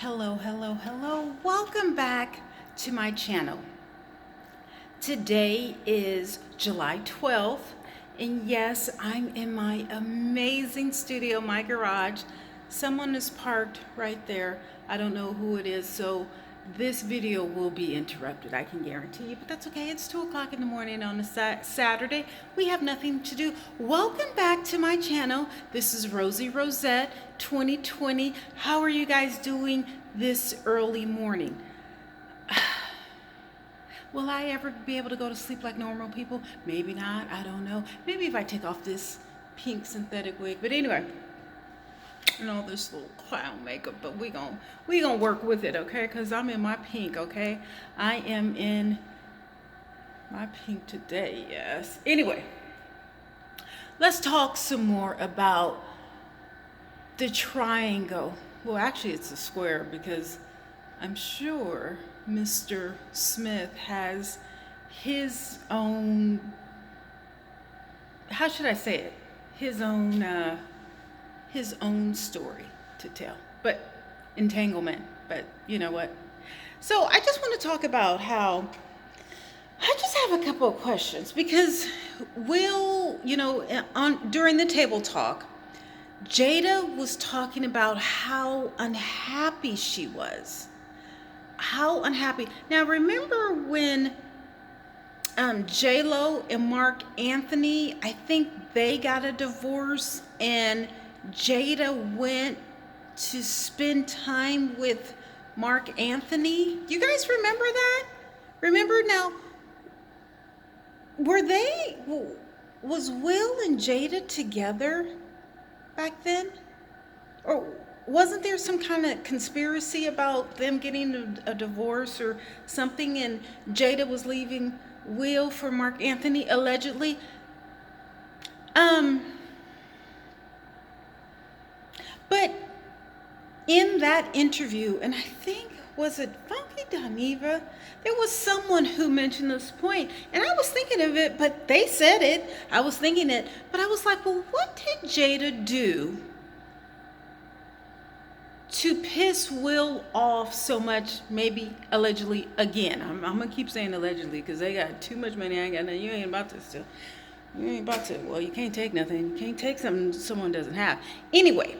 Hello, hello, hello. Welcome back to my channel. Today is July 12th, and yes, I'm in my amazing studio, my garage. Someone is parked right there. I don't know who it is, so this video will be interrupted, I can guarantee you, but that's okay. It's 2 o'clock in the morning on a Saturday. We have nothing to do. Welcome back to my channel. This is Rosie Rosette 2020. How are you guys doing this early morning? Will I ever be able to go to sleep like normal people? Maybe not, I don't know. Maybe if I take off this pink synthetic wig, but anyway, and all this little clown makeup, but we gonna work with it, okay? Because I'm in my pink, okay? I am in my pink today, yes. Anyway, let's talk some more about the triangle. Well, actually, it's a square because I'm sure Mr. Smith has his own, how should I say it? His own story to tell, but entanglement, but you know what? So I just want to talk about how I just have a couple of questions because during the table talk, Jada was talking about how unhappy she was. How unhappy. Now remember when J-Lo and Mark Anthony, I think they got a divorce and Jada went to spend time with Mark Anthony. You guys remember that? Remember now, was Will and Jada together back then? Or wasn't there some kind of conspiracy about them getting a divorce or something, and Jada was leaving Will for Mark Anthony, allegedly? But in that interview, and I think, was it Funky Dineva? There was someone who mentioned this point, and I was thinking of it, but they said it. I was thinking it, but I was like, well, what did Jada do to piss Will off so much, maybe allegedly again? I'm going to keep saying allegedly because they got too much money. I ain't got nothing. You ain't about to still. You ain't about to. Well, you can't take nothing. You can't take something someone doesn't have. Anyway,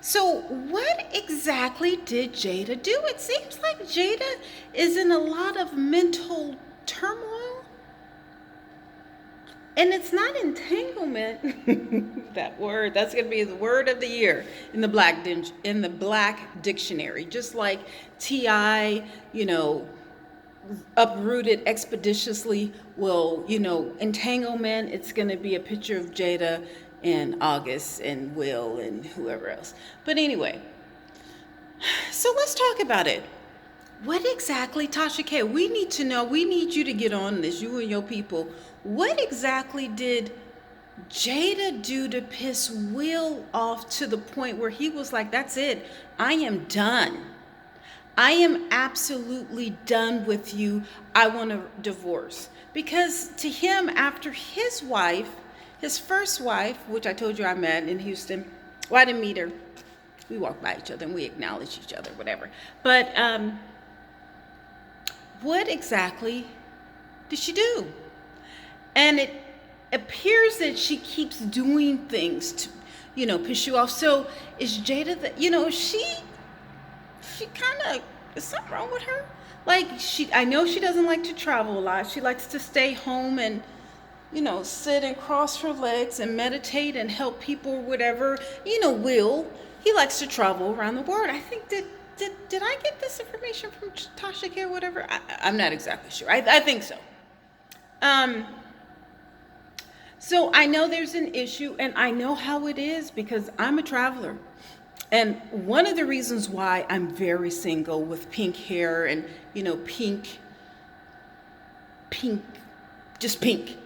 so what exactly did Jada do? It seems like Jada is in a lot of mental turmoil. And it's not entanglement, that word, that's going to be the word of the year in the black dictionary. Just like T.I., uprooted expeditiously. Well, entanglement, it's going to be a picture of Jada and August and Will and whoever else. But anyway, so let's talk about it. What exactly, Tasha K, we need to know, we need you to get on this, you and your people. What exactly did Jada do to piss Will off to the point where he was like, that's it, I am done. I am absolutely done with you. I want a divorce. Because to him, after his wife, his first wife, which I told you I met in Houston, well, I didn't meet her. We walked by each other and we acknowledged each other, whatever. But what exactly did she do? And it appears that she keeps doing things to, piss you off. So is Jada she kind of, is something wrong with her? Like, I know she doesn't like to travel a lot. She likes to stay home and, sit and cross her legs and meditate and help people or whatever. Will, he likes to travel around the world. I think did I get this information from Tasha K or whatever? I'm not exactly sure. I think so. So I know there's an issue, and I know how it is because I'm a traveler. And one of the reasons why I'm very single with pink hair and, pink, just pink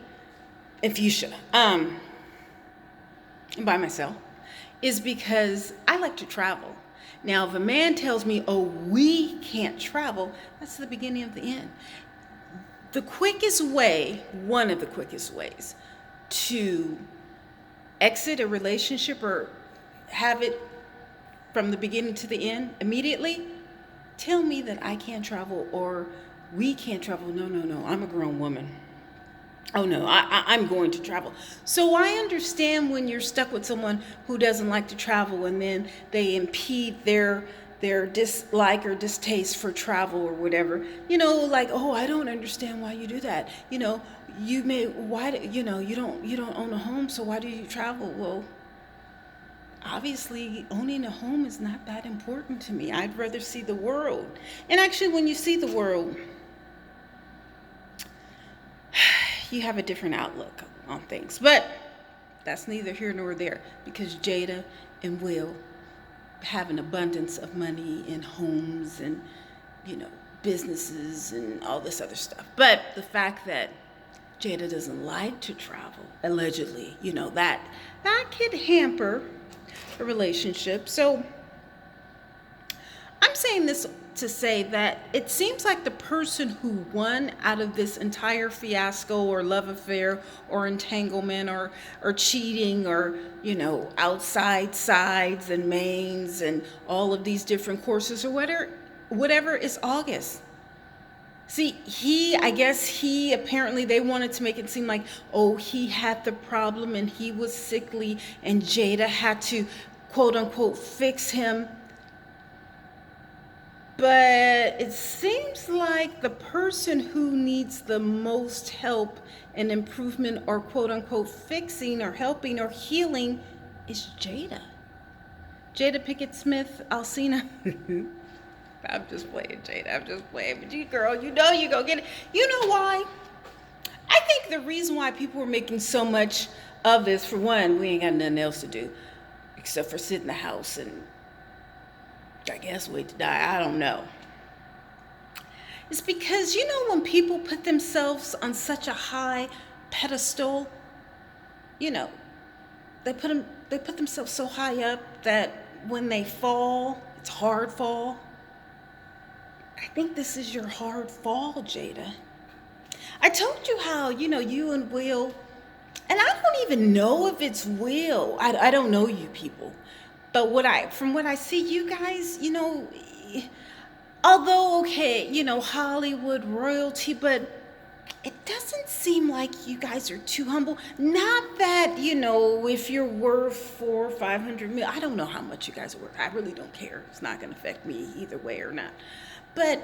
and fuchsia, and by myself, is because I like to travel. Now, if a man tells me, oh, we can't travel, that's the beginning of the end. The quickest way, one of the quickest ways to exit a relationship or have it from the beginning to the end immediately tell me that I can't travel or we can't travel. No, no, no. I'm a grown woman. Oh no, I'm going to travel. So I understand when you're stuck with someone who doesn't like to travel and then they impede their dislike or distaste for travel or whatever. Like, oh, I don't understand why you do that. You may why you don't own a home, so why do you travel? Well, obviously owning a home is not that important to me. I'd rather see the world. And actually when you see the world, you have a different outlook on things. But that's neither here nor there, because Jada and Will have an abundance of money and homes and, businesses and all this other stuff. But the fact that Jada doesn't like to travel, allegedly, that could hamper a relationship. So I'm saying this to say that it seems like the person who won out of this entire fiasco or love affair or entanglement or cheating or, outside sides and mains and all of these different courses or whatever is August. See, I guess apparently they wanted to make it seem like, oh, he had the problem and he was sickly and Jada had to, quote unquote, fix him. But it seems like the person who needs the most help and improvement or quote unquote fixing or helping or healing is Jada. Jada Pinkett Smith, Alsina. I'm just playing, Jada. I'm just playing. But you, girl, you go get it. You know why? I think the reason why people are making so much of this, for one, we ain't got nothing else to do except for sit in the house and I guess wait to die. I don't know. It's because, when people put themselves on such a high pedestal, they put themselves so high up that when they fall, it's hard fall. I think this is your hard fall, Jada. I told you how, you and Will, and I don't even know if it's Will. I don't know you people. But from what I see, you guys, although, okay, Hollywood royalty, but it doesn't seem like you guys are too humble. Not that, if you're worth 400 or 500 million, I don't know how much you guys are worth. I really don't care. It's not going to affect me either way or not. But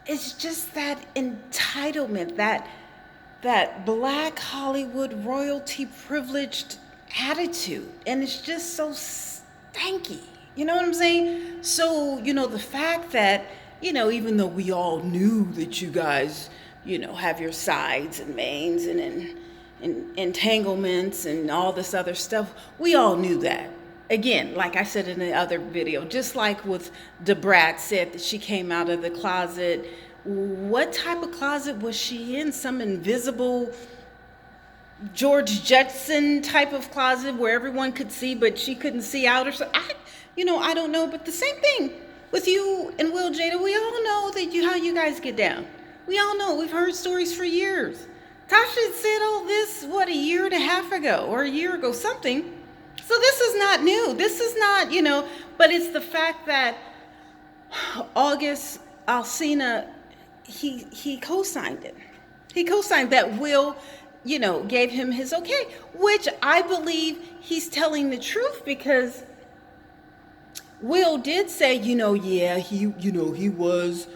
it's just that entitlement, that black Hollywood royalty privileged attitude, and it's just so stanky. You know what I'm saying? So, the fact that, even though we all knew that you guys, have your sides and mains and entanglements and all this other stuff, we all knew that. Again, like I said in the other video, just like with Debrat said that she came out of the closet. What type of closet was she in? Some invisible George Jetson type of closet where everyone could see, but she couldn't see out or so. I don't know, but the same thing with you and Will, Jada. We all know how you guys get down. We all know. We've heard stories for years. Tasha said all this, a year and a half ago or a year ago, something. So this is not new. This is not, but it's the fact that August Alsina, he co-signed it. He co-signed that Will, gave him his okay, which I believe he's telling the truth, because Will did say, yeah, he was,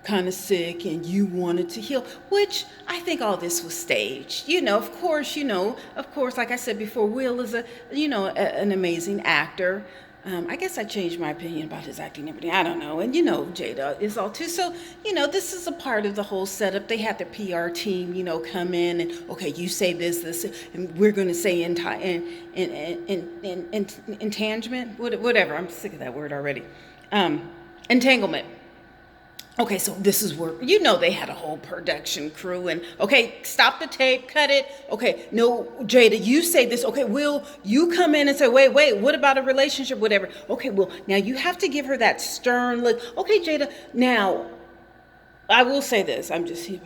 kind of sick and you wanted to heal, which I think all this was staged. Of course, like I said before, Will is an amazing actor. I guess I changed my opinion about his acting and everything. I don't know. And Jada is all too. So, this is a part of the whole setup. They had their PR team, come in and, okay, you say this, and we're going to say entanglement, whatever. I'm sick of that word already. Entanglement. Okay, so this is where, they had a whole production crew and, okay, stop the tape, cut it. Okay, no, Jada, you say this. Okay, Will, you come in and say, wait, what about a relationship, whatever. Okay, well, now you have to give her that stern look. Okay, Jada, now, I will say this. I'm just here.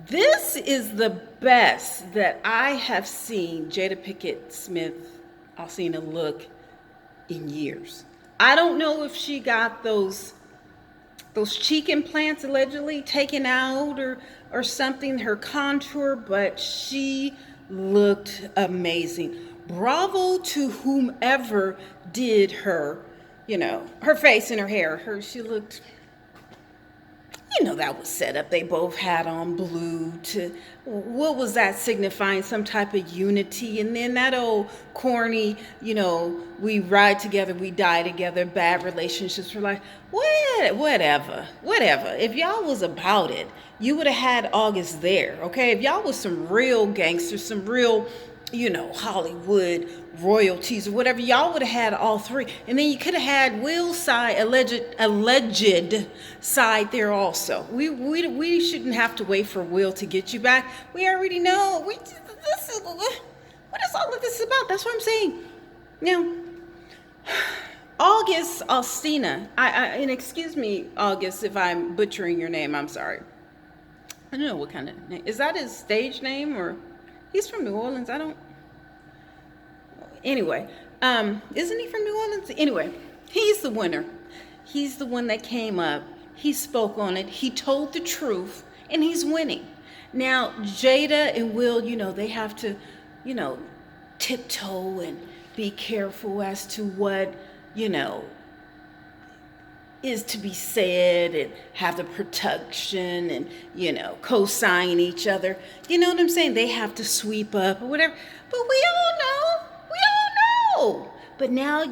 This is the best that I have seen Jada Pinkett Smith, Alsina, look in years. I don't know if she got those cheek implants allegedly taken out or something, her contour, but she looked amazing. Bravo to whomever did her, her face and her hair. She looked, that was set up. They both had on blue to, what was that signifying? Some type of unity. And then that old corny, we ride together, we die together, bad relationships for life. Whatever. If y'all was about it, you would have had August there, okay? If y'all was some real gangsters, some real, Hollywood royalties or whatever, y'all would have had all three. And then you could have had Will's side, alleged side there also. We shouldn't have to wait for Will to get you back. We already know. What is all of this about? That's what I'm saying. Now, August Alsina, and excuse me, August, if I'm butchering your name, I'm sorry. I don't know what kind of name. Is that his stage name, or he's from New Orleans? Anyway, isn't he from New Orleans? Anyway, he's the winner. He's the one that came up. He spoke on it. He told the truth, and he's winning. Now, Jada and Will, they have to, tiptoe and be careful as to what, is to be said, and have the protection and, co-sign each other. You know what I'm saying? They have to sweep up or whatever. But we all know. But now,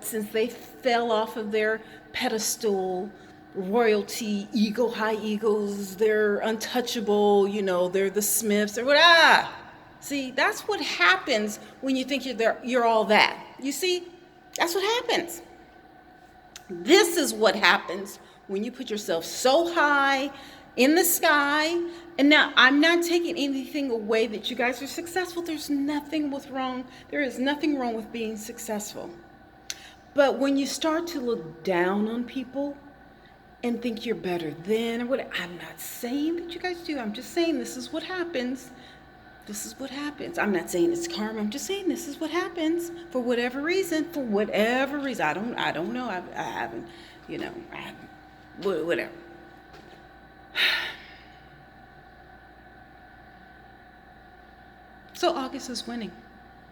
since they fell off of their pedestal, royalty, high egos, they're untouchable, they're the Smiths or what. See, that's what happens when you think you're all that. You see, that's what happens. This is what happens when you put yourself so high in the sky. And now, I'm not taking anything away that you guys are successful. There is nothing wrong with being successful. But when you start to look down on people and think you're better than, or what, I'm not saying that you guys do. I'm just saying this is what happens. I'm not saying it's karma. I'm just saying this is what happens for whatever reason. I don't know. I haven't, whatever. So August is winning.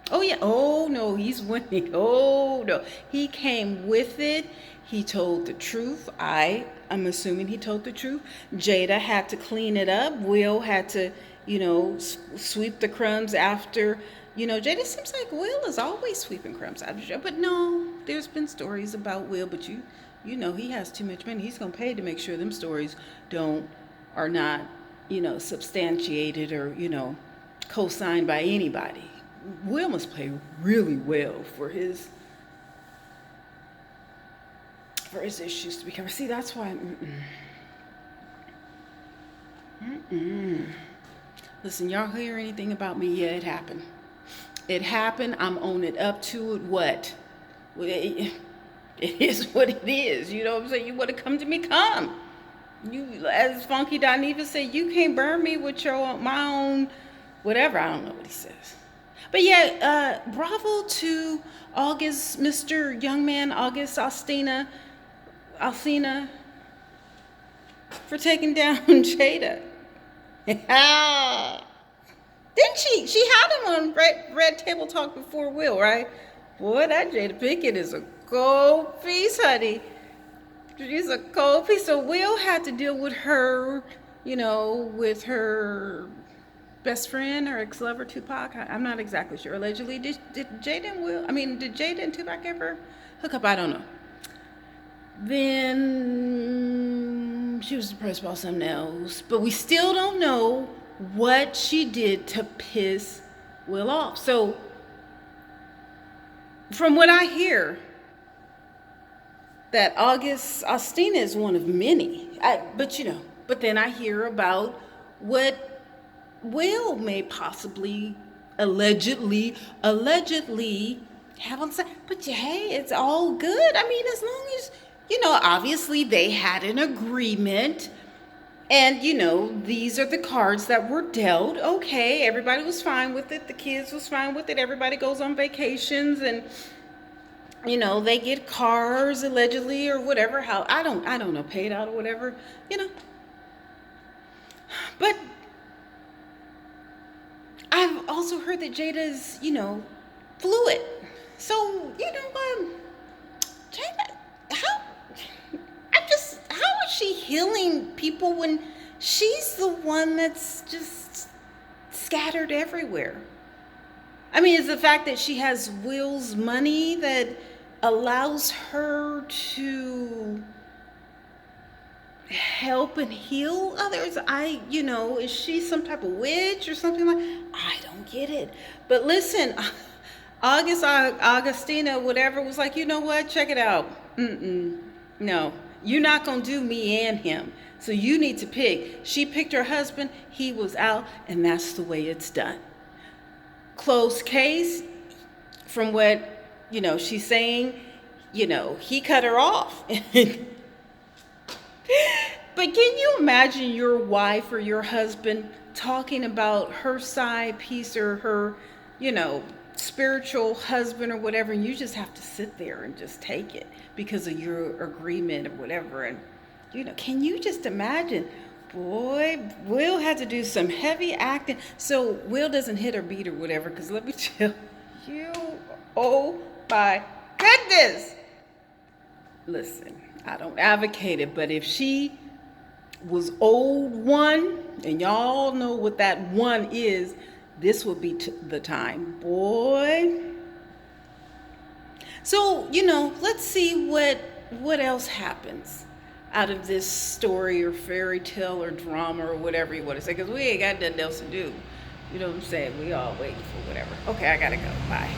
Oh yeah. Oh no, he's winning. Oh no, he came with it. He told the truth. I'm assuming he told the truth. Jada had to clean it up. Will had to, sweep the crumbs after. Jada seems like Will is always sweeping crumbs after Jada. But no, there's been stories about Will. But he has too much money. He's gonna pay to make sure them stories are not, substantiated or co-signed by anybody. Will must play really well for his issues to become. See, that's why. Listen, y'all hear anything about me? Yeah, it happened. I'm owning up to it. What? It is what it is. You know what I'm saying? You want to come to me? Come. You, as Funky Dineva said, you can't burn me with my own whatever. I don't know what he says. But yeah, bravo to August, Mr. Young Man, August Alsina, for taking down Jada. Didn't she? She had him on Red Table Talk before Will, right? Boy, that Jada Pinkett is a cold piece, honey. She's a cold piece. So Will had to deal with her, with her best friend or ex-lover, Tupac. I'm not exactly sure. Allegedly, did Jada and Tupac ever hook up? I don't know. Then she was depressed about something else. But we still don't know what she did to piss Will off. So, from what I hear, that August Alsina is one of many. But then I hear about what Will may possibly, allegedly have on side. But hey, it's all good. I mean, as long as, obviously they had an agreement. And, these are the cards that were dealt. Okay, everybody was fine with it. The kids was fine with it. Everybody goes on vacations and they get cars allegedly or whatever. How I don't know, paid out or whatever. You know, but I've also heard that Jada's fluid. So Jada, how how is she healing people when she's the one that's just scattered everywhere? I mean, is the fact that she has Will's money that allows her to help and heal others? Is she some type of witch or something like? I don't get it. But listen, Augustina, whatever, was like, you know what? Check it out. No, you're not gonna do me and him. So you need to pick. She picked her husband. He was out, and that's the way it's done. Closed case. From what she's saying, he cut her off. But can you imagine your wife or your husband talking about her side piece or her, spiritual husband or whatever, and you just have to sit there and just take it because of your agreement or whatever? And, can you just imagine? Boy, Will had to do some heavy acting. So Will doesn't hit or beat or whatever, because let me tell you, oh my goodness. Listen, I don't advocate it, but if she was old one, and y'all know what that one is, this would be the time, boy. So let's see what else happens out of this story or fairy tale or drama or whatever you want to say, because we ain't got nothing else to do. You know what I'm saying? We all waiting for whatever. Okay, I gotta go. Bye.